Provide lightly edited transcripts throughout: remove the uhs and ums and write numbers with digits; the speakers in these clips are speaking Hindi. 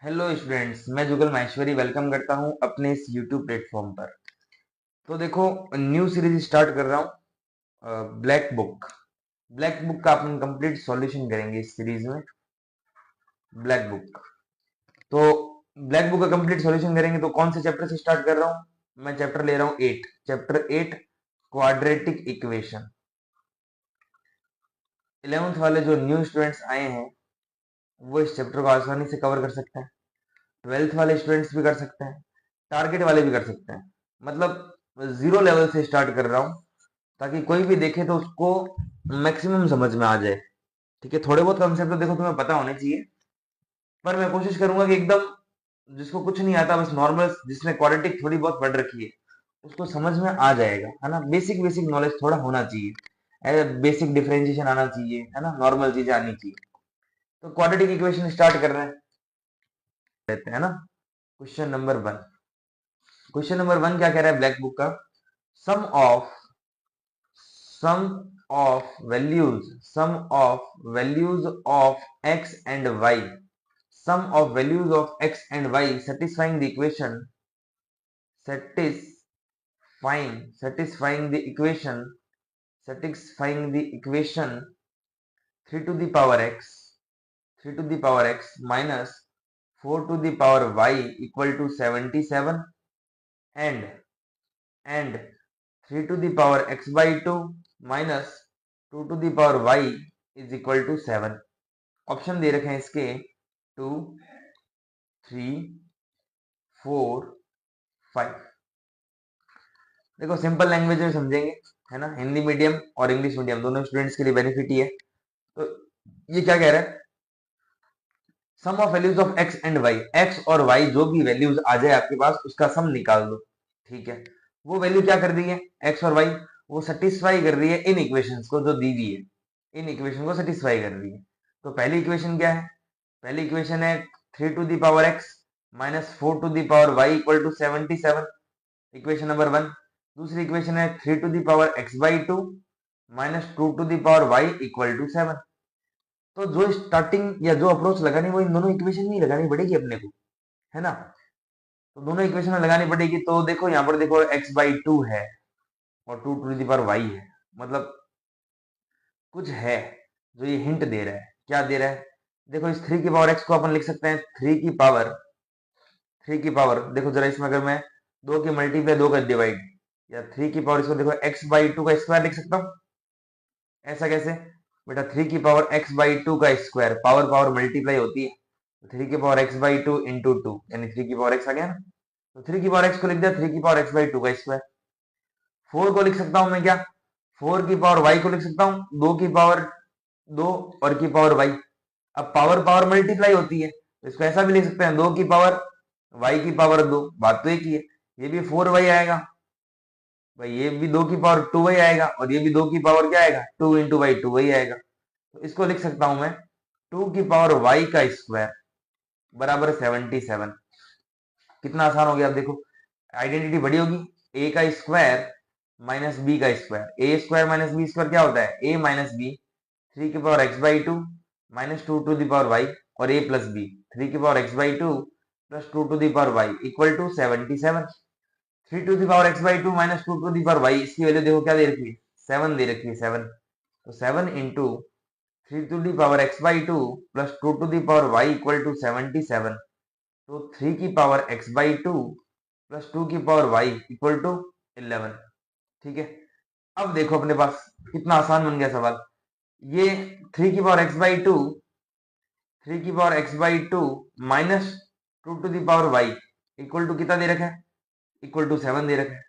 हेलो स्टूडेंट्स, मैं जुगल माहेश्वरी वेलकम करता हूं अपने इस यूट्यूब प्लेटफॉर्म पर। तो देखो, न्यू सीरीज स्टार्ट कर रहा हूं, ब्लैक बुक। ब्लैक बुक का अपन कंप्लीट सॉल्यूशन करेंगे इस सीरीज में। ब्लैक बुक, तो ब्लैक बुक का कंप्लीट सॉल्यूशन करेंगे तो कौन से चैप्टर से स्टार्ट कर रहा हूं? मैं चैप्टर ले रहा हूं 8, चैप्टर 8 क्वाड्रेटिक इक्वेशन। 11th वाले जो न्यू स्टूडेंट्स आए हैं वो इस चैप्टर को आसानी से कवर कर सकते हैं। 12th वाले स्टूडेंट्स भी कर सकते हैं, टारगेट वाले भी कर सकते हैं। मतलब जीरो लेवल से स्टार्ट कर रहा हूं ताकि कोई भी देखे तो उसको मैक्सिमम समझ में आ जाए। ठीक है, थोड़े बहुत कंसेप्ट तो देखो तुम्हें पता होने चाहिए, पर मैं कोशिश करूंगा कि एकदम जिसको कुछ नहीं आता, बस नॉर्मल जिसने क्वाड्रेटिक थोड़ी बहुत पढ़ रखी है उसको समझ में आ जाएगा, है ना। बेसिक बेसिक नॉलेज थोड़ा होना चाहिए, बेसिक डिफरेंशिएशन आना चाहिए, है ना, नॉर्मल चीजें आनी चाहिए। तो क्वाड्रेटिक इक्वेशन स्टार्ट कर रहे हैं, रहते हैं ना। Question number 1। क्वेश्चन नंबर 1 क्या कह रहा है ब्लैक बुक का? सम of sum sum of values of x and y sum of values of x and y satisfying the equation satisfying the equation satisfying the equation 3 to the power x 3 to the power x minus 4 to the power y equal to 77 and and 3 to the power x by 2 minus 2 to the power y is equal to 7। Option दे रखे हैं इसके 2, 3, 4, 5। देखो, सिंपल लैंग्वेज में समझेंगे, है ना। हिंदी मीडियम और इंग्लिश मीडियम दोनों स्टूडेंट्स के लिए बेनिफिट ही है। तो ये क्या कह रहा है? Some of values of X and Y, X और वाई जो भी वैल्यूज आ जाए आपके पास उसका सम निकाल दो। ठीक है, वो वैल्यू क्या कर दी है एक्स और वाई? वो सेटिस्फाई कर रही है इन इक्वेशंस को जो दी हुई है, इन इक्वेशन को सेटिस्फाई कर रही है। तो पहली इक्वेशन क्या है? पहली इक्वेशन है 3 to the power x minus 4 to the power y equal to 77, equation number 1। दूसरी इक्वेशन है 3 to the power x by 2 minus 2 to the power y equal to 7। तो जो स्टार्टिंग या जो अप्रोच लगानी वो इन दोनों इक्वेशन में ही लगानी पड़ेगी अपने को, है ना। तो दोनों इक्वेशन में लगानी पड़ेगी। तो देखो यहाँ पर देखो एक्स बाई 2 है और 2 टू द पावर वाई है, मतलब कुछ है जो ये हिंट दे रहा है। क्या दे रहा है? देखो, इस 3 की पावर एक्स को अपन लिख सकते हैं 3 की पावर देखो जरा, इसमें अगर मैं 2 की मल्टीप्लाई 2 का डिवाइड या 3 की पावर, इसको देखो एक्स बाई 2 का स्क्वायर लिख सकता हूँ। ऐसा कैसे बेटा? 3 की पावर एक्स बाई 2 का स्क्वायर, पावर पावर मल्टीप्लाई होती है, 3 की पावर एक्स बाई 2 इंटू 2 यानी 3 की पावर एक्स आ गया ना। तो 3 की पावर एक्स को लिख दिया 3 की पावर एक्स बाई 2 का स्क्वायर। 4 को लिख सकता हूं मैं क्या? 4 की पावर वाई को लिख सकता हूँ 2 की पावर 2 और की पावर वाई। अब पावर पावर मल्टीप्लाई होती है तो इसको ऐसा भी लिख सकते हैं 2 की पावर वाई की पावर 2, बात तो एक ही है। ये भी 4 वाई आएगा भाई, ये भी 2 की पावर 2 वाई आएगा और ये भी 2 की पावर क्या आएगा 2 इंटू वाई 2 वाई आएगा। तो इसको लिख सकता हूं मैं 2 की पावर वाई का स्क्वायर बराबर 77। कितना आसान हो गया। अब देखो, आइडेंटिटी बड़ी होगी, ए का स्क्वायर माइनस बी का स्क्वायर, ए स्क्वायर माइनस बी स्क्वायर क्या होता है? A minus b. 3 की power x by 2 minus 2 to the power y और ए प्लस बी, 3 की power x by 2 plus 2 to the power y equal to 77। 3 to the power x by 2 minus 2 to the power y, इसकी वैल्यू देखो क्या दे रखी है? 7 दे रखी है, 7। तो 7 into 3 to the power x by 2 plus 2 to the power y equal to 77। तो 3 की पावर एक्स बाई 2 प्लस 2 की पावर वाई इक्वल टू 11। ठीक है, अब देखो अपने पास कितना आसान बन गया सवाल। ये 3 की पावर एक्स बाई 2 3 की power x by 2 minus 2 to the power y equal to कितना दे रखा है? इक्वल टू 7 दे रखा है।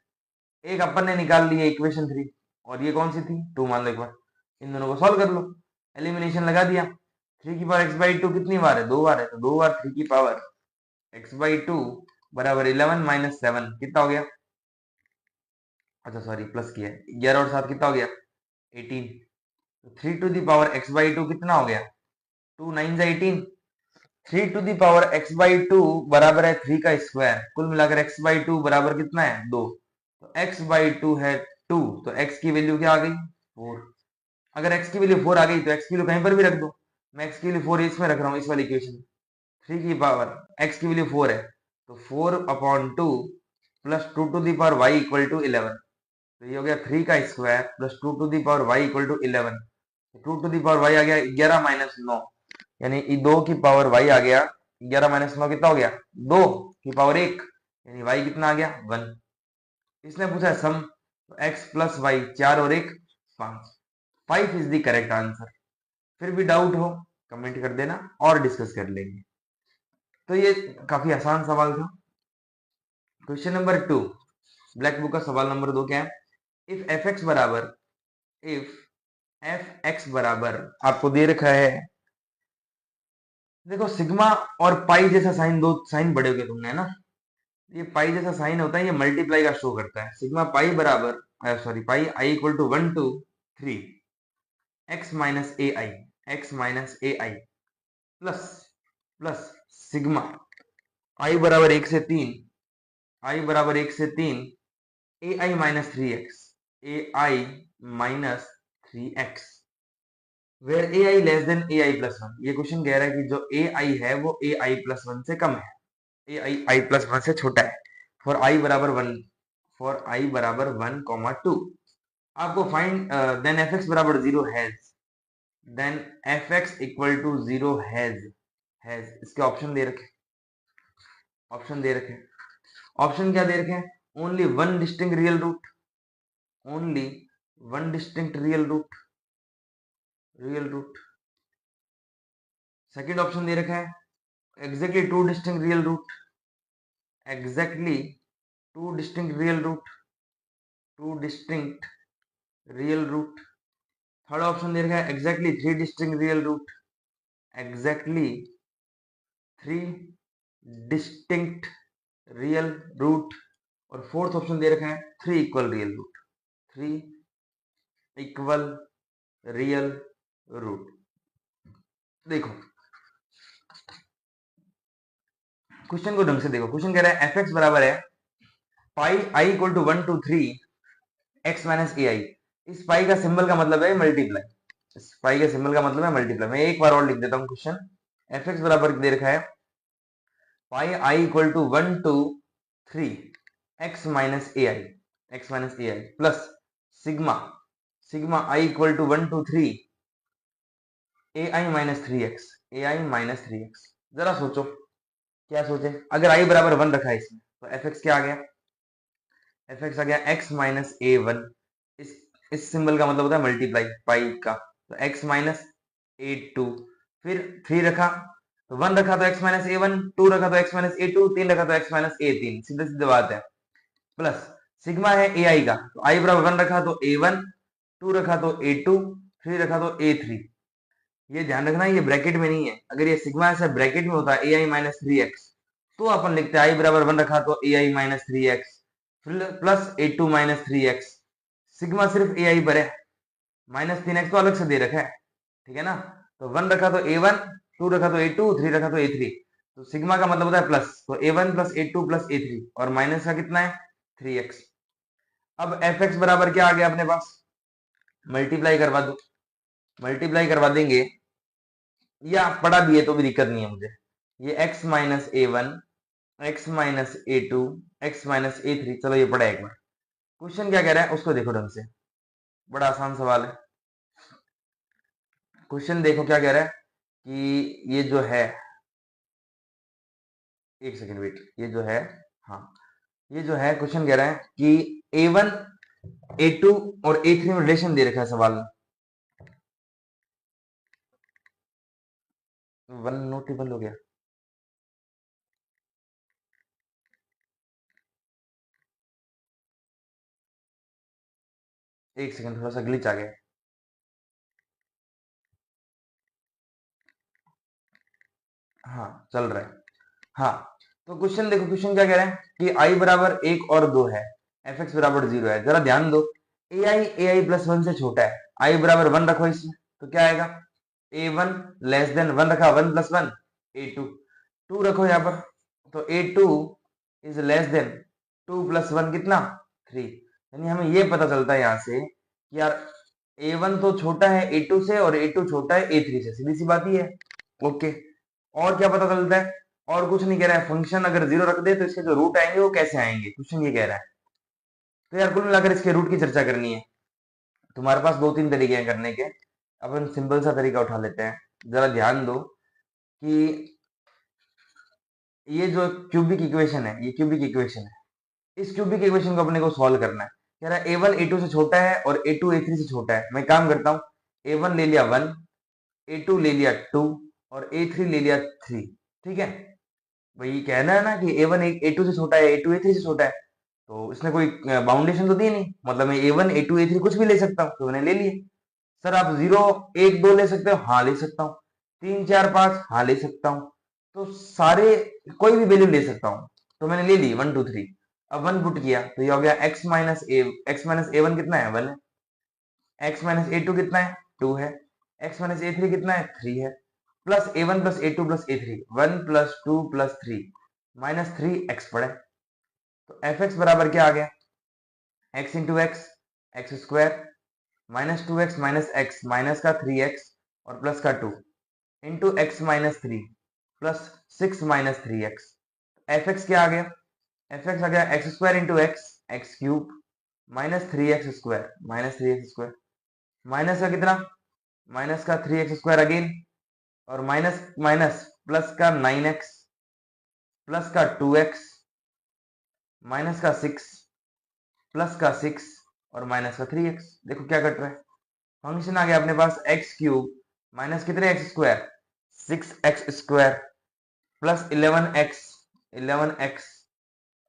एक अपन ने निकाल ली है इक्वेशन 3, और ये कौन सी थी? 2 मान लो एक बार। इन दोनों को सॉल्व कर लो, एलिमिनेशन लगा दिया। 3 की पावर एक्स बाई 2 कितनी बार है? 2 बार है, तो 2 बार 3 की पावर एक्स बाई 2 बराबर 11 माइनस 7 कितना हो गया? अच्छा सॉरी, प्लस किया है, 11 और 7 कितना हो गया? 18। तो 3 to the power x by 2 कितना हो गया? 2 9 जा 18। 3 to the power x by 2 बराबर है 3 का स्क्वायर, कुल मिलाकर एक्स बाई 2 बराबर कितना है? 2। तो एक्स बाई 2 है 2, तो एक्स की वैल्यू क्या आ गई? 4। अगर एक्स की वैल्यू 4 आ गई तो एक्स की वैल्यू कहीं पर भी रख दो। मैं एक्स की वैल्यू 4 इसमें रख रहा हूँ, इस वाली इक्वेशन। 3 की पावर x की वैल्यू 4 है, तो 4/2 plus 2 to the power y equal to 11। तो ये हो गया 3 का square plus 2 to the power y equal to 11। 2 to the power y आ गया 11 माइनस 9, यानी 2 की पावर y आ गया 11 माइनस 9 कितना हो गया 2 की पावर 1, यानी y कितना आ गया 1। इसने पूछा सम, तो x प्लस वाई 4 और 1 5, 5 इज द करेक्ट आंसर। फिर भी डाउट हो कमेंट कर देना और डिस्कस कर लेंगे। तो ये काफी आसान सवाल था। क्वेश्चन नंबर 2, ब्लैक बुक का सवाल नंबर 2 क्या है, इफ एफ एक्स बराबर, इफ एफ एक्स बराबर आपको दे रखा है, देखो सिग्मा और पाई जैसा साइन, दो साइन बड़े हो गए तुमने, है ना। ये पाई जैसा साइन होता है, ये मल्टीप्लाई का शो करता है। सिग्मा पाई बराबर sorry pi I equal to 1 to 3 X minus A I, X minus A I plus plus sigma I बराबर 1 से 3, आई बराबर 1 से 3 A I minus 3 X, A I minus 3 X, where A I less than A I plus 1। ये क्वेश्चन कह रहा है कि जो ए आई है वो ए आई प्लस 1 से कम है, ए आई आई प्लस 1 से छोटा है। फॉर आई बराबर 1, फॉर आई बराबर 1, 2 आपको फाइंड देन एफ एक्स बराबर 0 has, then F X equal to 0 has इसके ऑप्शन दे रखे, ऑप्शन दे रखे, ऑप्शन क्या दे रखे हैं, only one distinct real root, only one distinct real root, real root. Second option दे रखा है exactly two distinct real root, exactly two distinct real root, two distinct real root. Third option दे रखा है exactly three distinct real root, exactly three distinct real root. और फोर्थ ऑप्शन दे रखा है three equal real root, three equal real root. देखो क्वेश्चन को ढंग से देखो, क्वेश्चन कह रहा है एफ एक्स बराबर है pi I equal to 1 to 3 X minus A I. इस पाई का सिंबल का मतलब है मल्टीप्लाई, इस पाई के सिंबल का मतलब है मल्टीप्लाई। मैं एक बार और लिख देता हूं क्वेश्चन, एफ एक्स बराबर दे रखा है pi I equal to 1 to 3 X minus A I, X minus A I plus sigma, sigma I equal to 1 to 3 A I minus 3 X, A I minus 3 X. जरा सोचो क्या सोचे, अगर आई बराबर 1 रखा है इसमें तो एफ एक्स क्या आ गया, एफ एक्स आ गया एक्स माइनस ए 1। इस सिंबल का मतलब होता है मल्टीप्लाई पाई का, तो एक्स माइनस ए 2, फिर 3 रखा तो 1 रखा तो एक्स माइनस ए 1, 2 रखा तो एक्स माइनस ए 2, 3 रखा तो एक्स माइनस ए 3, सीधे सीधे बात है। प्लस सिग्मा है ए आई का, तो आई बराबर 1 रखा तो ए 1, 2 रखा तो ए 2, 3 रखा तो ए 3। ये ध्यान रखना ये ब्रैकेट में नहीं है, अगर ये सिग्मा ऐसा ब्रैकेट में होता ए आई माइनस 3 एक्स तो अपन लिखते आई बराबर 1 रखा तो ए I minus 3 x plus A 2 minus 3 x. Sigma सिर्फ ए आई पर है, माइनस 3 एक्स तो अलग से दे रखा है, ठीक है ना। तो 1 रखा तो ए 1, 2 रखा तो ए 2, 3 रखा तो ए 3, तो सिग्मा का मतलब होता है प्लस, तो ए 1 प्लस ए 2 प्लस ए 3 और माइनस का कितना है 3 एक्स। अब एफ एक्स बराबर क्या आ गया अपने पास, मल्टीप्लाई करवा दो, मल्टीप्लाई करवा देंगे, या पढ़ा भी है तो भी दिक्कत नहीं है मुझे। ये x माइनस ए 1, एक्स माइनस ए 2, एक्स माइनस ए 3, चलो ये पढ़ा एक बार। क्वेश्चन क्या कह रहा है उसको देखो ढंग से, बड़ा आसान सवाल है। क्वेश्चन देखो क्या कह रहा है कि ये जो है, एक सेकेंड वेट, ये जो है, हाँ ये जो है क्वेश्चन कह रहा है कि a1 a2 और a3 में रिलेशन दे रखा है सवाल में। वन नोटेबल हो गया, एक सेकंड थोड़ा सा ग्लिच आ गया। हाँ चल रहा है, हाँ। तो क्वेश्चन देखो, क्वेश्चन क्या कह रहा है कि आई बराबर 1 और 2 है, एफ एक्स बराबर 0 है। जरा ध्यान दो, ए आई प्लस 1 से छोटा है, आई बराबर 1 रखो इसमें तो क्या आएगा ए 1 लेस देन 1 रखा 1 प्लस 1 ए 2, 2 रखो यहाँ पर तो ए 2 इज लेस देन 2 प्लस 1 कितना 3। यानी हमें ये पता चलता है यहाँ से कि यार ए 1 तो छोटा है ए 2 से और ए 2 छोटा है ए 3 से, सीधी सी बात ही है। ओके, और क्या पता चलता है? और कुछ नहीं कह रहा है, फंक्शन अगर 0 रख दे तो इसके जो रूट आएंगे वो कैसे आएंगे, क्वेश्चन ये कह रहा है। तो यार कुल मिलाकर इसके रूट की चर्चा करनी है। तुम्हारे पास 2-3 तरीके हैं करने के, अपन सिंपल सा तरीका उठा लेते हैं। जरा ध्यान दो कि ये जो क्यूबिक इक्वेशन है, ये क्यूबिक इक्वेशन है, इस क्यूबिक इक्वेशन को अपने को सॉल्व करना है। कह रहा है a1 a2 से छोटा है और a2 a3 से छोटा है। मैं काम करता हूँ, a1 ले लिया 1, a2 ले लिया 2 और a3 ले लिया 3। ठीक है भाई, कहना है ना कि a1 a2 से छोटा है, a2 a3 से छोटा है, तो इसने कोई बाउंडेशन तो दी नहीं, मतलब मैं a1 a2 a3 कुछ भी ले सकता हूँ, तो मैंने ले लिए। सर आप 0 1 2 ले सकते हो, हाँ ले सकता हूँ। 3 4 5, हाँ ले सकता हूँ। तो सारे कोई भी वैल्यू ले सकता हूँ, तो मैंने ले ली 1 2 3। अब 1 पुट किया तो ये हो गया x माइनस a1 कितना है, 1 है। x माइनस a2 कितना है, 2 है। x माइनस a3 कितना है, 3 है। Plus a1 plus a2 plus a3, 1 plus 2 plus 3 minus 3x पड़े। तो fx बराबर क्या आ गया, x into x, x square minus 2x minus x, minus का 3x और प्लस का 2 into x minus 3 plus 6 minus 3x। fx क्या आ गया, fx आ गया x square into x, x cube minus 3x square, minus 3x square minus का कितना, माइनस का 3x स्क्वायर अगेन और माइनस माइनस प्लस का 9x प्लस का 2x माइनस का 6 प्लस का 6 और माइनस का 3x। देखो क्या कट रहा है, फंक्शन आ गया अपने पास एक्स क्यूब माइनस कितने x square, 6x square plus 11x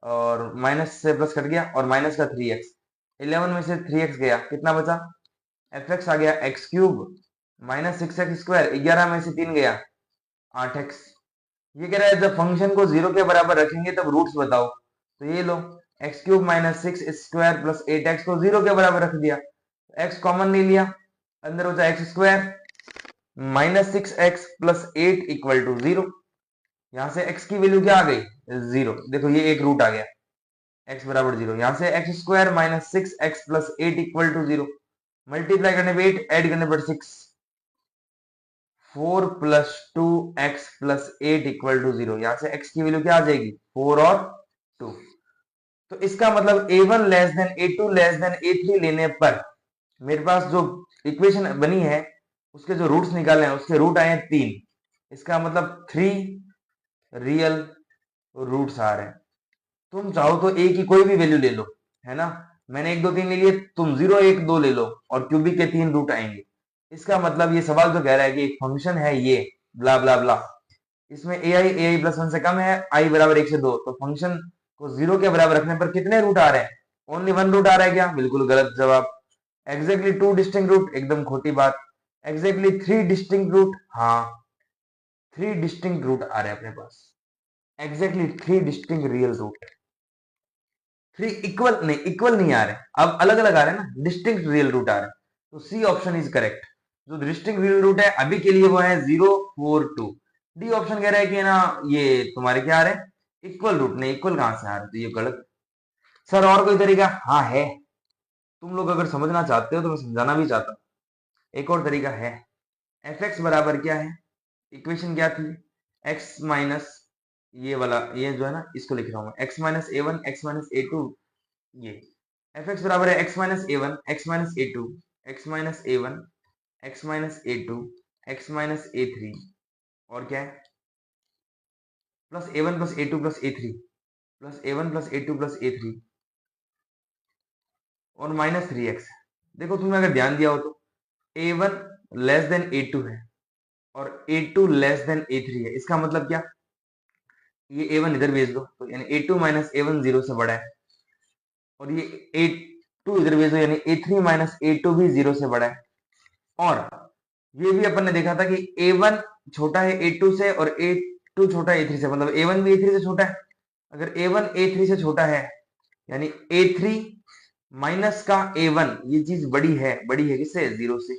और माइनस से प्लस कट गया और माइनस का 3x, 11 में से 3x गया, कितना बचा, fx आ गया x cube minus 6x square, 11 में से 3 गया 8x। ये कह रहा है जब फंक्शन को 0 के बराबर रखेंगे तब रूट्स बताओ, तो ये लो X cube minus 6 square plus 8x को 0 के बराबर रख दिया, x कॉमन ले लिया, अंदर होता है x square minus 6x plus 8 equal to 0। यहां से x की वैल्यू क्या आ गई, 0। देखो ये एक रूट आ गया, x बराबर 0। यहां से x square minus 6x plus 8 equal to 0, multiply करने पे 8, ऐड करने पर 6, 4 plus 2x plus 8 equal to 0। यहां से x की वैल्यू क्या आ जाएगी, 4 और 2। तो इसका मतलब a1 less than a2 less than a3 लेने पर मेरे पास जो इक्वेशन बनी है उसके जो रूट्स निकाले हैं, उसके रूट आए हैं 3। इसका मतलब 3 रियल रूट्स आ रहे हैं। तुम चाहो तो a की कोई भी वैल्यू ले लो, है ना, मैंने 1 2 3 ले लिए, तुम 0 1 2 ले लो और क्यूबिक के 3 रूट आएंगे। इसका मतलब ये सवाल जो कह रहा है कि एक फंक्शन है ये ब्ला ब्ला ब्ला, इसमें ai प्लस 1 से कम है, i बराबर 1 से 2, तो फंक्शन को 0 के बराबर रखने पर कितने रूट आ रहे हैं, ओनली 1 रूट आ रहा है क्या, बिल्कुल गलत जवाब। एग्जैक्टली 2 डिस्टिंक्ट रूट, एकदम खोटी बात। एग्जैक्टली 3 डिस्टिंक्ट रूट, हाँ 3 डिस्टिंक्ट रूट आ रहे हैं अपने पास, exactly 3 distinct real root. 3 equal नहीं आ रहे, अब अलग अलग आ रहे हैं ना, डिस्टिंक्ट रियल रूट आ रहे हैं। तो सी ऑप्शन इज करेक्ट। जो डिस्टिंक्ट रियल रूट है अभी के लिए वो है 0 4 2। डी ऑप्शन कह रहा है कि ना ये तुम्हारे क्या आ रहे हैं, इक्वल रूट, नहीं इक्वल कहां से आ रहे, तो ये गलत। सर और कोई तरीका, हाँ है, तुम लोग अगर समझना चाहते हो तो मैं समझाना भी चाहता हूँ। एक और तरीका है, एफ एक्स बराबर क्या है, इक्वेशन क्या थी, एक्स माइनस ये वाला, ये जो है ना इसको लिख रहा हूँ मैं, x minus A one x minus a two, ये एफ एक्स बराबर है x minus A one x minus a two x minus A one x minus a two x minus a three और क्या है, प्लस ए वन प्लस ए टू प्लस ए थ्री प्लस ए वन प्लस ए टू प्लस ए थ्री और माइनस 3x। देखो तुमने अगर ध्यान दिया हो तो a1 लेस देन a2 है और a2 लेस देन a3 है। इसका मतलब क्या, ये a1 इधर भेज दो तो यानी a2 माइनस a1 0 से बड़ा है, और ये a2 इधर भेज दो यानी a3 माइनस a2 भी 0 से बड़ा है। और ये भी अपन ने देखा था कि a1 छोटा है a2 से और a2 छोटा है a3 से, मतलब a1 भी a3 से छोटा है। अगर a1 a3 से छोटा है यानी a3 माइनस का a1, ये चीज बड़ी है किससे, 0 से।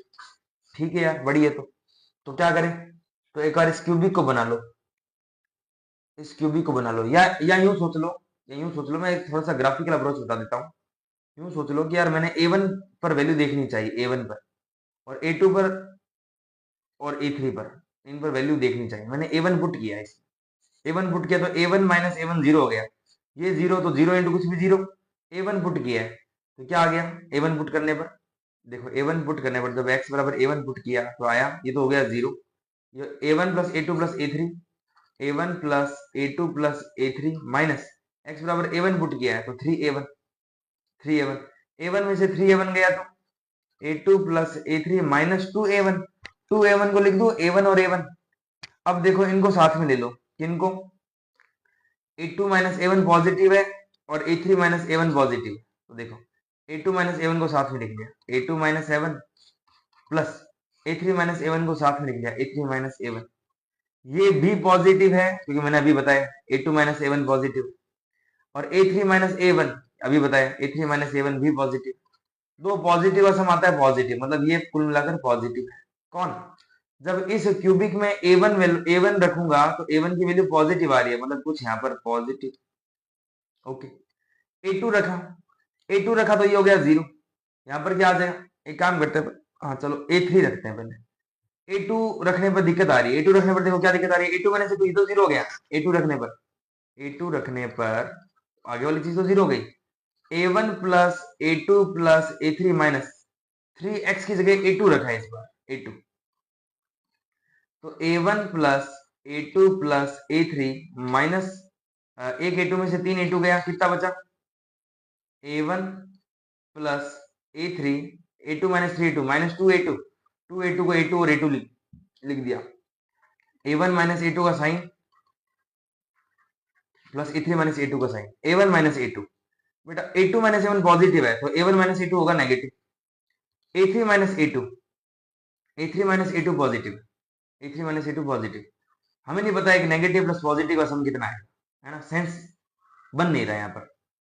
ठीक है यार, बड़ी है तो क्या करें, तो एक बार इस क्यूबिक को बना लो, इस क्यूबिक को बना लो, या यूं सोच लो, मैं एक थोड़ा सा ग्राफिकल अप्रोच बता देता हूँ। यूं सोच लो कि यार मैंने a1 पर वैल्यू देखनी चाहिए, a1 पर और a2 पर और a3 पर। इन पर वैल्यू देखनी चाहिए। मैंने a1 पुट किया है, a1 पुट किया तो a1 माइनस a1 जीरो हो गया, ये जीरो तो जीरो इंटू कुछ भी जीरो, a1 पुट किया है तो क्या आ गया, a1 पुट करने पर देखो, a1 पुट करने पर जब x बराबर a1 पुट किया तो आया, ये तो हो गया जीरो, ये a1 plus a2 plus a3, a1 plus a2 plus a3 minus x बराबर a1 पुट किया है तो 3a1, 3a1, a1 में से 3a1 गया तो a2 plus a3 minus 2a1, 2a1 को लिख दो a1 और a1। अब देखो इनको साथ में ले लो, किनको, a2 माइनस a1 पॉजिटिव है और a3 माइनस a1 पॉजिटिव, तो देखो a2 माइनस a1 को साथ में लिख लिया, a2 minus a1 plus a3 minus a1 को साथ में लिख लिया, a3 माइनस a1, ये भी पॉजिटिव है क्योंकि मैंने अभी बताया a2 माइनस a1 पॉजिटिव, और a3 माइनस a1 अभी बताया a3 माइनस a1 भी पॉजिटिव, दो पॉजिटिव का सम आता है पॉजिटिव, मतलब ये कुल मिलाकर पॉजिटिव है। कौन, जब इस क्यूबिक में a1 रखूंगा तो a1 की वैल्यू पॉजिटिव आ रही है, मतलब कुछ यहाँ पर पॉजिटिव। ओके, a2 रखा, a2 रखा तो ये हो गया जीरो, यहाँ पर क्या आ जाएगा, एक काम करते हैं, हाँ चलो a3 रखते हैं पहले, a2 रखने पर दिक्कत आ रही है, a2 रखने पर देखो क्या दिक्कत आ रही है, a2 मैंने से तो जीरो हो गया, a2 रखने पर, a2 रखने पर आगे वाली चीज तो जीरो हो गई, a1 plus a2 plus a3 minus 3x की जगह a2 रखा है इस बार, a2, तो a1 plus a2 plus a3 minus एक a2 में से तीन a2 गया, कितना बचा, a1 plus a3, a2 minus 3a2 minus 2a2, 2a2 को a2 और a2 लिख दिया, a1 माइनस a2 का sign plus a3 minus a2 का साइन, a1 माइनस a2, बेटा a2 माइनस a1 पॉजिटिव है तो a1 माइनस a2 होगा negative, a3 minus a2, a3 minus a2 positive, a3 minus a2 positive, हमें नहीं पता है कि नेगेटिव प्लस पॉजिटिव का सम कितना है ना, सेंस बन नहीं रहा यहाँ पर,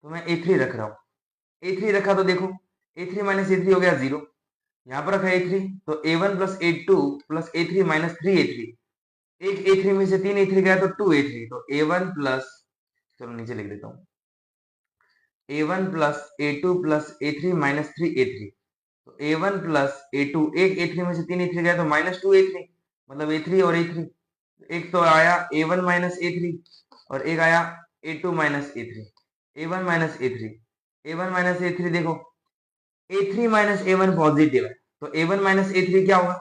तो मैं a3 रख रहा हूँ, a3 रखा तो देखो a3 माइनस a3 हो गया जीरो, यहाँ पर रखा a3 तो a1 plus a2 plus a3 minus 3a3, एक a3 में से तीन a3 गया तो 2a3, तो a1 प्लस, चलो नीचे लिख देता हूँ, a1 plus a2 plus a3 minus 3a3, तो a1 प्लस a2, एक a3 में से तीन a3 गया तो माइनस 2a3, मतलब a3 और a3, एक तो आया a1 माइनस a3 और एक आया a2 minus a3, a1 minus a3, a1 minus a3 देखो a3 माइनस a1 पॉजिटिव है तो a1 माइनस a3 क्या होगा,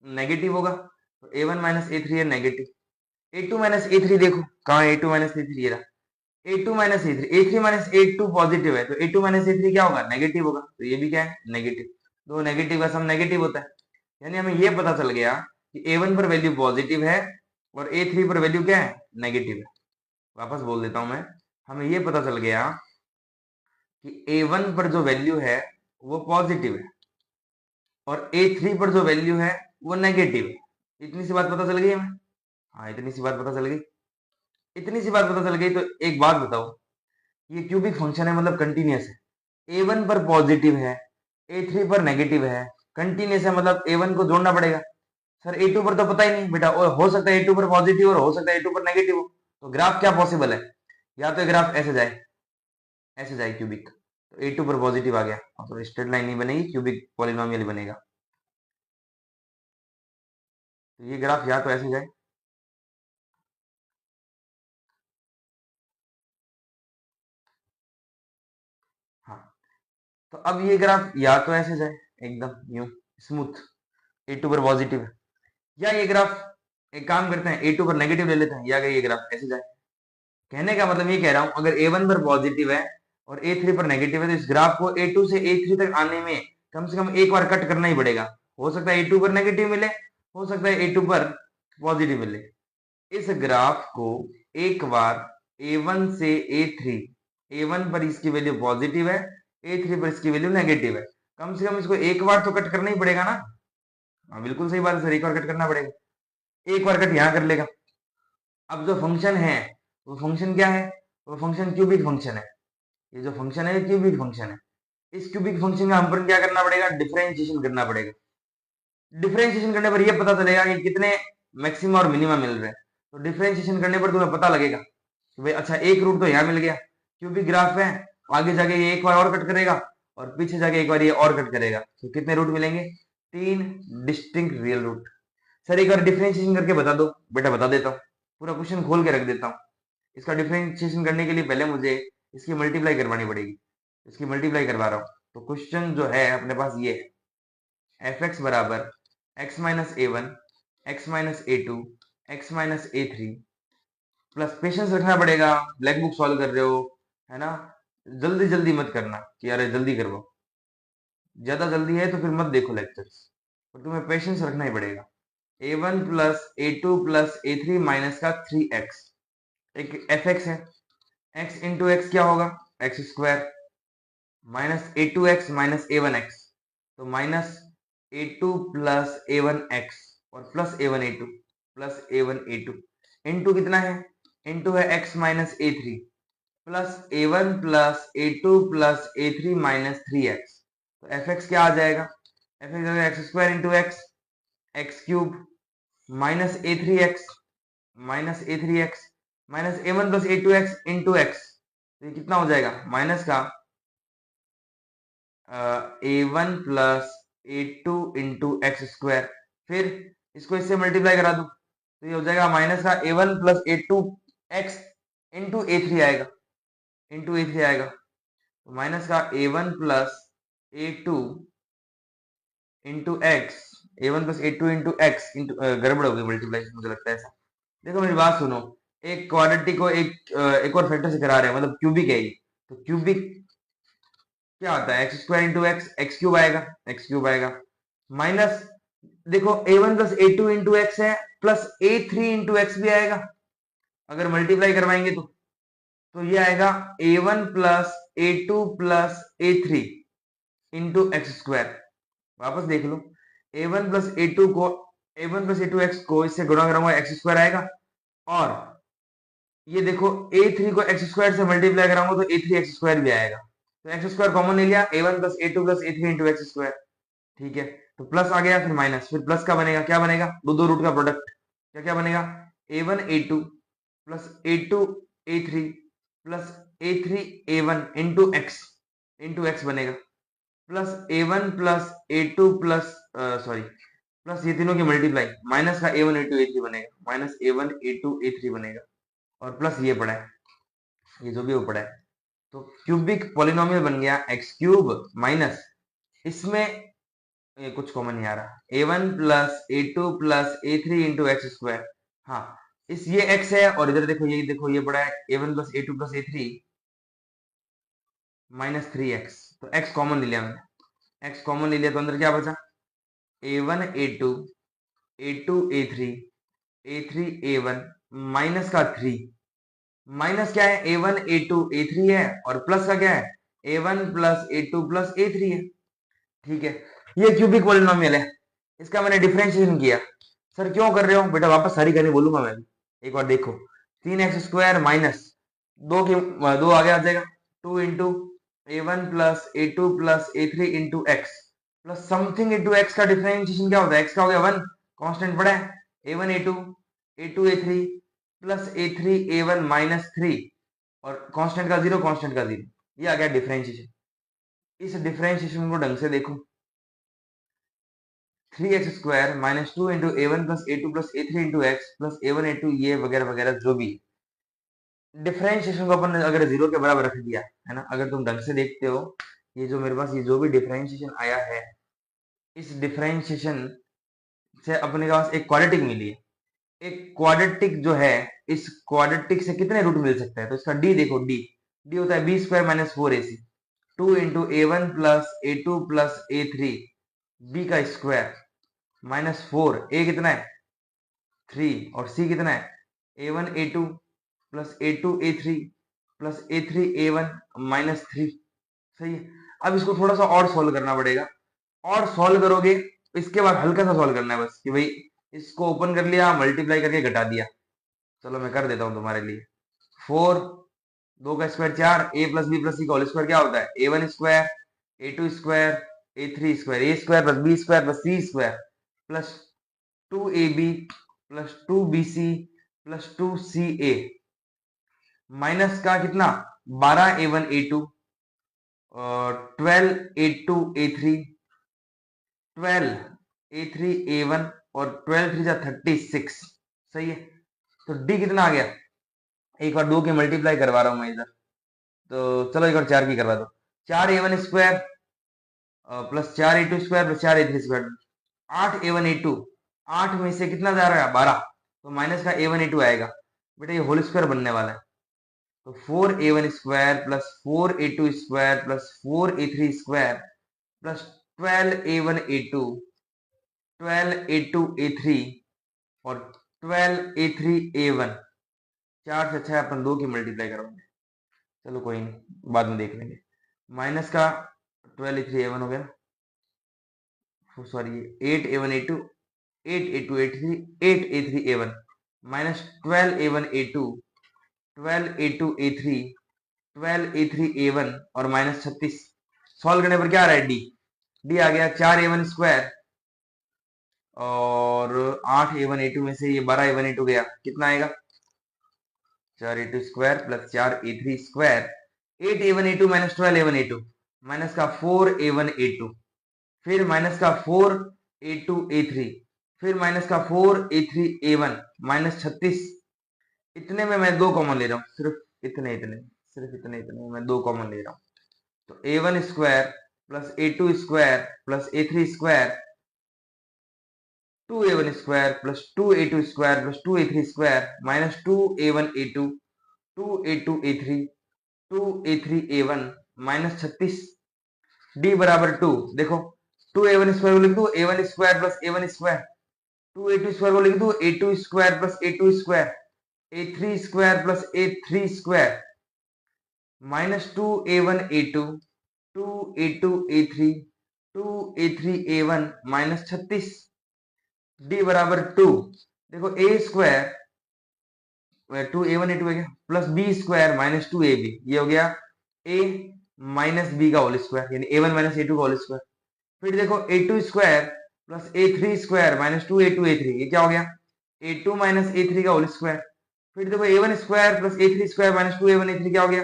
नेगेटिव होगा, तो a1 माइनस a3 है नेगेटिव, a2 माइनस a3 देखो कहाँ है, a2 माइनस a3 ये रहा, a2 minus a3, a3 minus a2 positive है तो a2 माइनस a3 क्या होगा, नेगेटिव होगा, तो ये भी क्या है नेगेटिव, दो नेगेटिव का सम नेगेटिव होता है, यानी हमें ये पता चल गया कि a1 पर वैल्यू पॉजिटिव है और a3 पर वैल्यू क्या है, नेगेटिव है। वापस बोल देता हूं मैं, हमें ये पता चल गया कि a1 पर जो वैल्यू है वो पॉजिटिव है और a3 पर जो वैल्यू है वो नेगेटिव है, इतनी सी बात पता चल गई हमें, हाँ इतनी सी बात पता चल गई, इतनी सी बात पता चल गई, तो एक बात बताओ, ये क्यूबिक फंक्शन है मतलब कंटिन्यूअस है, a1 पर पॉजिटिव है a3 पर नेगेटिव है, कंटिन्यूअस है मतलब a1 को जोड़ना पड़ेगा, सर a2 पर तो पता ही नहीं बेटा, और हो सकता है a2 पर पॉजिटिव और हो सकता है a2 पर नेगेटिव हो, तो ग्राफ क्या पॉसिबल है, या तो ग्राफ ऐसे जाए क्यूबिक, तो a2 पर पॉजिटिव आ गया तो स्ट्रेट लाइन नहीं बनेगी, क्यूबिक पॉलिनोमियल बनेगा, तो ये ग्राफ या तो ऐसे जाए, हाँ तो अब ये ग्राफ या तो ऐसे जाए एकदम यूं स्मूथ, a2 पर पॉजिटिव है, या ये ग्राफ, एक काम करते हैं a2 पर नेगेटिव ले लेते हैं, या ये ग्राफ ऐसे जाए, कहने का मतलब ये कह रहा हूं अगर a1 पर पॉजिटिव है और a3 पर नेगेटिव है तो इस ग्राफ को a2 से a3 तक आने में कम से कम एक बार कट करना ही पड़ेगा, हो सकता है a2 पर नेगेटिव मिले, हो सकता है a2 पर पॉजिटिव मिले, इस ग्राफ को एक बार a1 से a3, a1 पर इसकी वैल्यू पॉजिटिव है, a3 पर इसकी वैल्यू नेगेटिव है, कम से कम इसको एक बार तो कट करना ही पड़ेगा ना, हाँ बिल्कुल सही बात है सर, एक बार कट करना पड़ेगा, एक बार कट यहाँ कर लेगा, अब जो फंक्शन है वो फंक्शन क्या है, वो फंक्शन क्यूबिक फंक्शन है, ये जो फंक्शन है क्यूबिक फंक्शन है, इस क्यूबिक फंक्शन का हम पर क्या करना पड़ेगा, डिफरेंशिएशन करना पड़ेगा, डिफरेंशिएशन करने पर यह पता चलेगा कि कितने मैक्सिमम और मिनिमम मिल रहे हैं, तो डिफरेंशिएशन करने पर तुम्हें पता लगेगा कि भाई अच्छा एक रूट तो यहाँ मिल गया, क्यूबिक ग्राफ है, आगे जाके ये एक बार और कट करेगा और पीछे जाके एक बार ये और कट करेगा, तो कितने रूट मिलेंगे, तीन डिस्टिंक्ट रियल रूट, सर एक बार डिफरेंशिएशन करके बता दो। बेटा बता देता हूँ, पूरा क्वेश्चन खोल के रख देता हूँ। इसका डिफरेंशिएशन करने के लिए पहले मुझे इसकी मल्टीप्लाई करवानी पड़ेगी। इसकी मल्टीप्लाई करवा रहा हूँ। तो क्वेश्चन जो है अपने पास ये है, एफ एक्स बराबर x minus A one, x minus a two, x minus a three, plus patience रखना पड़ेगा, ब्लैक बुक सॉल्व कर रहे हो, है ना। जल्दी जल्दी मत करना कि अरे जल्दी करवाओ, ज्यादा जल्दी है तो फिर मत देखो लेक्चर्स, और तुम्हें पेशेंस रखना ही पड़ेगा। A one plus A two plus A three minus का 3x, एक एफ एक्स है, एक्स इंटू एक्स क्या होगा, x square, minus a two x minus A one x, तो minus a two plus A one x और प्लस ए वन ए टू, प्लस ए वन ए टू, इंटू कितना है, इंटू है x minus a three, plus A one plus A two plus A three minus three x. तो एफ एक्स क्या आ जाएगा, f x x square into x, x cube, minus a three x, minus a three x, minus A one plus A two x into x, तो ये कितना हो जाएगा, माइनस का ए वन प्लस ए टू इंटू एक्स स्क्वायर, फिर इसको इससे मल्टीप्लाई करा दो, तो ये हो जाएगा माइनस का ए one plus A two x into A three आएगा, इंटू ए थ्री आएगा, तो माइनस का ए one plus A two into X, A one plus A two into X into, गड़बड़ हो गई मल्टीप्लाई मुझे लगता है ऐसा। देखो मेरी बात सुनो, एक क्वाड्रेटिक को एक और फैक्टर से करा रहे हैं, मतलब क्यूबिक है ये, तो क्यूबिक क्या आता है, x square into x, x cube आएगा, एक्स क्यूब आएगा, माइनस देखो A one plus A two into X है, प्लस ए थ्री इंटू एक्स भी आएगा, अगर मल्टीप्लाई करवाएंगे तो ये आएगा A one plus A two plus A three into x square. वापस देख लो, A one plus A two को, A one plus A two X को इससे गुणा करूंगा, एक्स स्क्वायर आएगा, और ये देखो ए थ्री को एक्स स्क्वायर से मल्टीप्लाई कराऊंगा तो ए थ्री एक्स स्क्वायर भी आएगा, तो एक्स स्क्वायर कॉमन ले लिया, ए वन प्लस ए टू प्लस ए थ्री इंटू एक्स स्क्वायर, ठीक है। तो प्लस आ गया, फिर माइनस, फिर प्लस का बनेगा, क्या बनेगा, दो दो रूट का प्रोडक्ट, क्या क्या बनेगा, A one A two plus A two A three plus A three A one into X बनेगा, प्लस ए वन प्लस ए टू प्लस सॉरी, प्लस ये तीनों की मल्टीप्लाई, माइनस का ए one A two A three बनेगा, minus A one A two A three बनेगा, और प्लस ये पड़ा है, ये जो भी वो पड़ा है, तो क्यूबिक पॉलिनोमियल बन गया एक्स क्यूब, माइनस इसमें ये कुछ कॉमन नहीं आ रहा, ए वन प्लस ए टू प्लस ए थ्री इंटू एक्स स्क्वायर, हाँ इस ये एक्स है, और इधर देखो ये बड़ा है, A one plus A two plus A three minus three x, तो एक्स कॉमन ले लिया मैंने, एक्स कॉमन ले लिया तो अंदर क्या बचा, A one A two A three A one minus का थ्री, माइनस क्या है, A one A two A three है, और प्लस का क्या है, A one plus A two plus A three है, ठीक है। ये क्यूबिक पॉलिनोमियल है, इसका मैंने डिफरेंशिएशन किया। सर क्यों कर रहे हो बेटा, वापस सारी करनी बोलूंगा मैं, एक बार देखो, तीन एक्स स्क्वायर माइनस दो की दो आगे आ जाएगा, टू इंटू ए वन प्लस ए टू प्लस ए three into x plus something into X का डिफरेंशिएशन क्या होता है, एक्स का हो गया वन, कांस्टेंट पड़ा है, A one A two A three plus A three A one minus three, और कांस्टेंट का जीरो, कांस्टेंट का जीरो, ये आ गया डिफरेंशिएशन। इस डिफरेंशिएशन को ढंग से देखो, three x square minus two into ए वन प्लस ए टू प्लस ए थ्री इंटू एक्स प्लस ए वन ए टू, ये वगैरह वगैरह जो भी डिफरेंशिएशन को अपन ने अगर जीरो के बराबर रख दिया है ना, अगर तुम ढंग से देखते हो, ये जो मेरे पास ये जो भी डिफरेंशिएशन आया है, इस डिफरेंशिएशन से अपने पास एक क्वाड्रेटिक मिली है, एक क्वाड्रेटिक जो है, इस क्वाड्रेटिक से कितने रूट मिल सकते हैं, तो इसका डी देखो, डी होता है B square minus four A C, two into A one plus A two plus A three B का स्क्वायर माइनस फोर, ए कितना है थ्री, और सी कितना है A one A two plus A two A three plus A three A one minus three, सही है। अब इसको थोड़ा सा और सॉल्व करना पड़ेगा, और सॉल्व करोगे इसके बाद हल्का सा सॉल्व करना है बस, कि भाई इसको ओपन कर लिया, मल्टीप्लाई करके घटा दिया, चलो मैं कर देता हूं तुम्हारे लिए, फोर, दो का स्क्वायर चार, A plus B plus C का होल स्क्वायर क्या होता है, A one square A two square A three square, A square plus B square plus C square plus two A B plus two B C plus two C A, minus का कितना, बारह A one A two, twelve A two A three, twelve A three A one, और 12 3 जा 36, सही है। तो डी कितना आ गया, एक बार 2 की मल्टीप्लाई करवा रहा हूं मैं इधर, तो चलो एक बार 4 की करवा दो। 4a1 square plus 4a2 square plus 4a3 square, 8a1a2, 8 में से कितना जा रहा है 12, तो माइनस का a1a2 आएगा बेटा, ये होल स्क्वायर बनने वाला है। तो 4a1 square plus 4a2 square plus 4a3 square plus 12a1a2, 12a2a3 और 12a3a1, 4 से अच्छा है अपन 2 की मल्टीप्लाई करोगे, चलो कोई नहीं बाद में देख लेंगे। माइनस का 12a3a1 हो गया, sorry 8a1a2, 8a2a3, 8a3a1 minus 12a1a2, 12a2a3, 12a3a1 और माइनस 36। सॉल्व करने पर क्या आ रहा है, डी आ गया 4a1 स्क्वायर और 8a1a2 में से ये 12a1a2 गया, कितना आएगा 4a2 square plus 4a3 square, 8a1a2 minus 12a1a2 minus का 4a1a2, फिर माइनस का 4a2a3, फिर माइनस का 4a3a1 माइनस 36। इतने में मैं 2 कॉमन ले रहा हूँ, सिर्फ इतने में मैं 2 कॉमन ले रहा हूँ। तो a1 square plus a2 square plus a3 square, 2a1 square plus 2a2 square plus 2a3 square minus 2a1a2, 2a2a3, 2a3a1 minus 36। D बराबर 2, देखो 2a1 स्क्वायर को लिख दो a1 square plus a1 square, 2a2 square को लिख दो a2 square plus a2 square, a3 square plus a3 square minus 2a1a2, 2a2a3, 2a3a1 minus 36। D बराबर 2, देखो a स्क्वायर 2a1a2 है क्या plus b square minus 2ab, ये हो गया a माइनस b का होल स्क्वायर यानी a1 माइनस a2 का होल स्क्वायर। फिर देखो a2 square plus a3 square minus 2a2a3, ये क्या हो गया a2 माइनस a3 का होल स्क्वायर। फिर देखो a1 square plus a3 square minus 2a1a3 क्या हो गया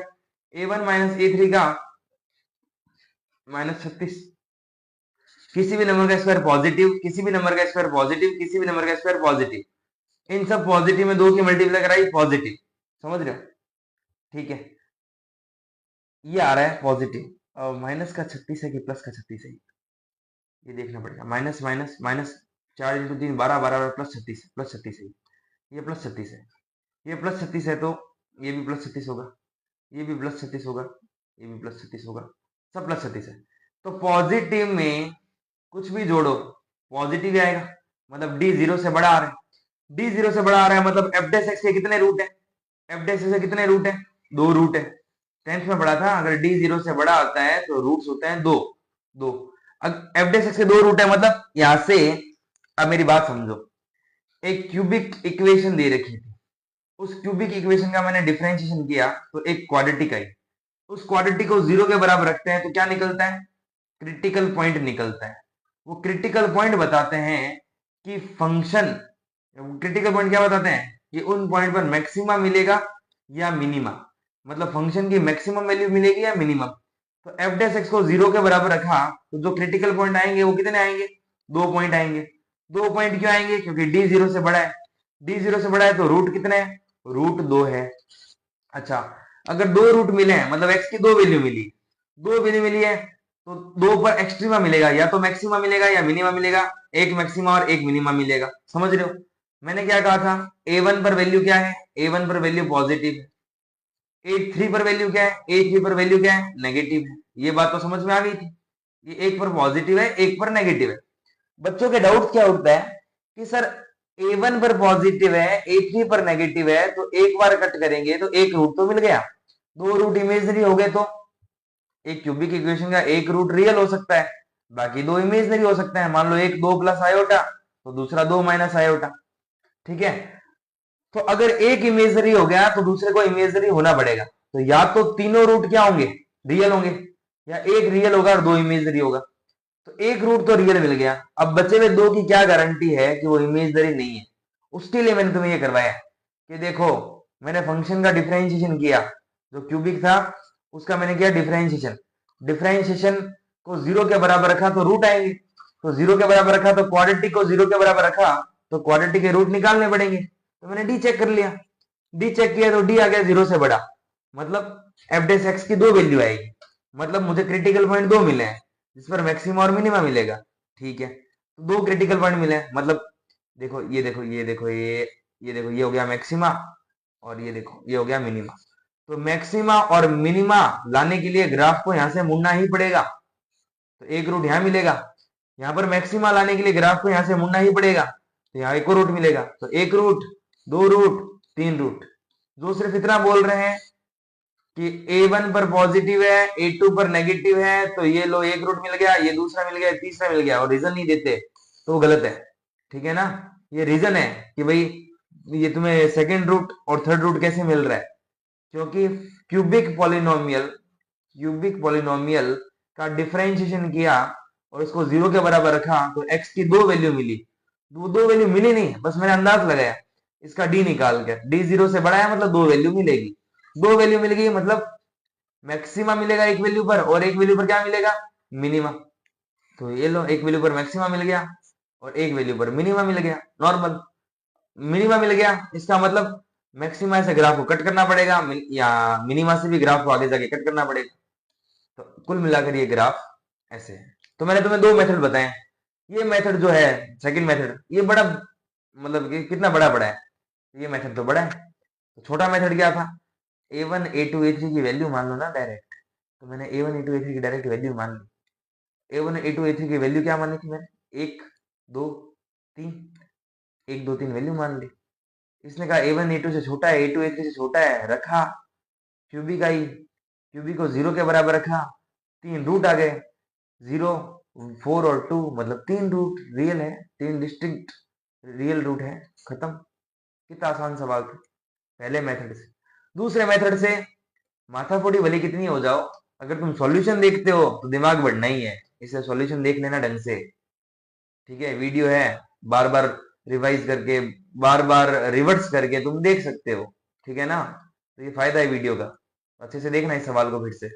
a1 माइनस a3 का माइनस 36। किसी भी नंबर का स्क्वायर पॉजिटिव, किसी भी नंबर का स्क्वायर पॉजिटिव, किसी भी नंबर का स्क्वायर पॉजिटिव, इन सब पॉजिटिव में 2 की मल्टीप्लाई कराई पॉजिटिव, समझ रहे हो, ठीक है। ये आ रहा है पॉजिटिव, माइनस का 36 है कि प्लस का 36 है, ये देखना पड़ेगा। Minus minus minus 4 into 3 12, 12 plus 36, plus 36 है, ये प्लस 36 है, ये प्लस 36 है, तो ये भी प्लस 36 होगा, ये भी प्लस 36 होगा, ये भी प्लस 36 होगा, सब प्लस 36 है। तो पॉजिटिव में कुछ भी जोड़ो पॉजिटिव आएगा, मतलब डी 0 से बड़ा आ रहा है, डी 0 से बड़ा आ रहा है मतलब एफ डैश एक्स के कितने रूट है, एफ डैश से कितने रूट है 2 रूट है। 10th में पढ़ा था अगर डी 0 से बड़ा आता है तो रूट्स होते हैं 2 2। एफ डैश एक्स के 2 रूट है मतलब यहां से, अब मेरी बात समझो, एक क्यूबिक इक्वेशन दे रखी थी, उस क्यूबिक इक्वेशन का मैंने डिफरेंशिएशन किया तो एक क्वाड्रेटिक आई, उस क्वाड्रेटिक को 0 के बराबर रखते हैं तो क्या निकलता है क्रिटिकल पॉइंट निकलता है। वो क्रिटिकल पॉइंट बताते हैं कि फंक्शन, क्रिटिकल पॉइंट क्या बताते हैं कि उन पॉइंट पर मैक्सिमा मिलेगा या मिनिमा, मतलब फंक्शन की मैक्सिमम वैल्यू मिलेगी या मिनिमम। तो एफ डैश एक्स को 0 के बराबर रखा तो जो क्रिटिकल पॉइंट आएंगे वो कितने आएंगे 2 पॉइंट आएंगे। 2 पॉइंट क्यों आएंगे क्योंकि डी 0 से बड़ा है, डी 0 से बड़ा है तो रूट कितने हैं रूट 2 है। अच्छा अगर 2 रूट मिले हैं मतलब एक्स की 2 वैल्यू मिली, 2 वैल्यू मिली है तो 2 पर एक्सट्रीमा मिलेगा या तो मैक्सिमा मिलेगा या मिनिमा मिलेगा, एक मैक्सिमा और एक मिनिमा मिलेगा, समझ रहे हो। मैंने क्या कहा था a1 पर वैल्यू क्या है, a1 पर वैल्यू पॉजिटिव है, a3 पर वैल्यू क्या है, a3 पर वैल्यू क्या है नेगेटिव है। ये बात तो समझ में आ गई थी, ये एक पर पॉजिटिव है एक पर नेगेटिव है। बच्चों के डाउट क्या उठता है कि सर a1 पर पॉजिटिव है a3 पर नेगेटिव है तो एक बार कट करेंगे तो एक रूट तो मिल गया, 2 रूट इमेजनरी हो गए तो एक क्यूबिक इक्वेशन का एक रूट रियल हो सकता है बाकी 2 इमेजनरी हो सकते हैं। मान लो एक 2 प्लस आयोटा तो दूसरा 2 माइनस आयोटा, ठीक है। तो अगर एक इमेजनरी हो गया तो दूसरे को इमेजनरी होना पड़ेगा, तो या तो तीनों रूट क्या होंगे रियल होंगे या एक रियल होगा और 2 इमेजनरी होगा। तो एक रूट तो रियल मिल गया, अब बचे हुए 2 की क्या गारंटी है कि वो इमेजनरी नहीं है। उसके लिए मैंने तुम्हें ये करवाया कि देखो मैंने फंक्शन का डिफरेंशिएशन किया, जो क्यूबिक था उसका मैंने किया डिफरेंशिएशन, डिफरेंशिएशन को 0 के बराबर रखा तो रूट आएंगे, तो 0 के बराबर रखा, तो क्वाड्रेटिक को 0 के बराबर रखा तो क्वाड्रेटिक के रूट निकालने पड़ेंगे। तो मैंने डी चेक कर लिया, डी चेक किया तो डी आ गया 0 से बड़ा, मतलब एफ डेस एक्स की 2 वैल्यू आएगी, मतलब मुझे क्रिटिकल पॉइंट 2 मिले हैं जिस पर मैक्सिमा और मिनिमा मिलेगा। ठीक है, तो 2 क्रिटिकल पॉइंट मिले हैं, मतलब देखो ये देखो ये देखो ये देखो, ये हो गया मैक्सिमा और ये देखो ये हो गया मिनिमा। तो मैक्सिमा और मिनिमा लाने के लिए ग्राफ को यहां से मुड़ना ही पड़ेगा, तो एक रूट यहां मिलेगा, यहां पर मैक्सिमा लाने के लिए ग्राफ को यहां से मुड़ना ही पड़ेगा, तो यहाँ एक और रूट मिलेगा, तो एक रूट, 2 रूट, 3 रूट। जो सिर्फ इतना बोल रहे हैं कि A1 पर पॉजिटिव है, A2 पर नेगेटिव है, तो ये लो एक रूट मिल गया, ये दूसरा मिल गया, तीसरा मिल गया, और रीजन नहीं देते तो वो गलत है। ठीक है ना, ये रीजन है कि भाई ये तुम्हें सेकंड रूट और थर्ड रूट कैसे मिल रहा है, क्योंकि क्यूबिक पॉलिनोमियल का डिफरेंशिएशन किया और इसको 0 के बराबर रखा तो x की 2 वैल्यू मिली, दो वैल्यू मिली नहीं, बस मैंने अंदाज लगाया, इसका d निकाल कर, d 0 से बड़ा है मतलब 2 वैल्यू मिलेगी, 2 वैल्यू मिल गई मतलब मैक्सिमा मिलेगा एक वैल्यू पर, और एक वैल्यू पर क्या मिलेगा, मिनिमा। तो ये लो एक वैल्यू पर मैक्सिमा मिल गया और एक वैल्यू पर मिनिमा मिल गया, नॉर्मल मिनिमा मिल गया, इसका मतलब मैक्सिमा से ग्राफ को कट करना पड़ेगा या मिनिमा से भी ग्राफ को आगे जाके कट करना पड़ेगा। तो कुल मिलाकर ये ग्राफ ऐसे है। तो मैंने तुम्हें 2 मेथड बताए, ये मेथड जो है सेकंड मेथड, ये बड़ा मतलब कि कितना बड़ा है, ये मेथड तो बड़ा है। तो छोटा मेथड क्या था, A1 A2 A3 की वैल्यू मान लो ना डायरेक्ट, तो मैंने A1 A2 A3 की डायरेक्ट वैल्यू मान ली। A1 A2 A3 की वैल्यू क्या मानी थी मैंने, 1 2 3, 1 2 3 वैल्यू मान ली। इसने कहा A1 A2 से छोटा है, A2 A3 से छोटा है, रखा, क्यूबिक आई, क्यूबिक को 0 के बराबर रखा, 3 रूट आ गए, 0 4 और 2 मतलब 3 रूट रियल है, 3 डिस्टिंक्ट रियल रूट है, खत्म। कितना आसान सवाल था पहले मेथड से। दूसरे मेथड से माथाफोड़ी भले कितनी हो जाओ, अगर तुम सॉल्यूशन देखते हो तो दिमाग बढ़ना ही है, इसे सॉल्यूशन देख लेना ढंग से। ठीक है, वीडियो है, बार बार रिवाइज करके, बार बार रिवर्स करके तुम देख सकते हो। ठीक है ना, तो ये फायदा है वीडियो का, अच्छे से देखना इस सवाल को फिर से।